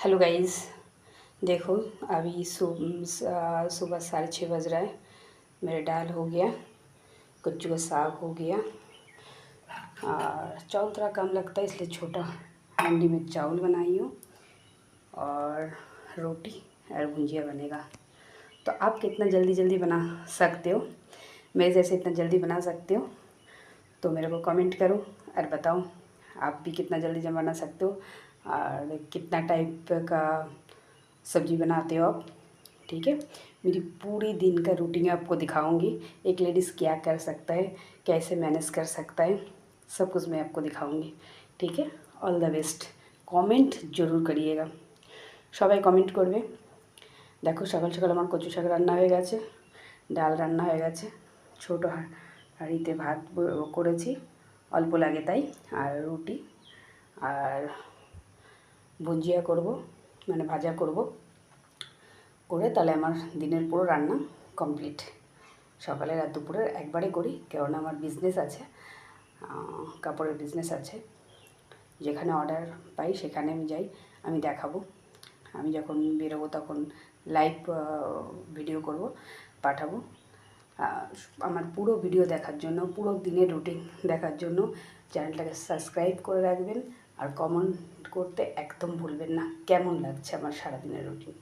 Hello guys. देखो, अभी सुबह 6:30 बज रहा है। मेरा दाल हो गया, कच्चू का साग हो गया और चावल थोड़ा कम लगता है इसलिए छोटा हांडी में चावल बनाई हूँ और रोटी और भुंजिया बनेगा। तो आप कितना जल्दी जल्दी बना सकते हो, मेरे जैसे इतना जल्दी बना सकते हो तो मेरे को कमेंट करो और बताओ आप भी कितना जल्दी जब बना सकते हो और कितना टाइप का सब्ज़ी बनाते हो आप। ठीक है, मेरी पूरी दिन का रूटीन आपको दिखाऊंगी, एक लेडीज़ क्या कर सकता है, कैसे मैनेज कर सकता है, सब कुछ मैं आपको दिखाऊंगी। ठीक है, ऑल द बेस्ट। कमेंट जरूर करिएगा, সবাই কমেন্ট করবে। দেখো সকাল সকাল আমার কচু শাক রান্না হয়ে গেছে, ডাল রান্না হয়ে গেছে, ছোটো হাঁড়িতে ভাত করেছি অল্প লাগে তাই, আর রুটি আর ভুজিয়া করব, মানে ভাজা করব করে তাহলে আমার দিনের পুরো রান্না কমপ্লিট। সকালের আর দুপুরের একবারে করি, কেননা আমার বিজনেস আছে, কাপড়ের বিজনেস আছে। যেখানে অর্ডার পাই সেখানে আমি যাই, আমি দেখাবো। আমি যখন বেরোবো তখন লাইভ ভিডিও করব, পাঠাবো। আমার পুরো ভিডিও দেখার জন্য, পুরো দিনের রুটিন দেখার জন্য চ্যানেলটাকে সাবস্ক্রাইব করে রাখবেন আর কমেন্ট করতে একদম ভুলবেন না কেমন লাগছে আমার সারাদিনের রুটিন।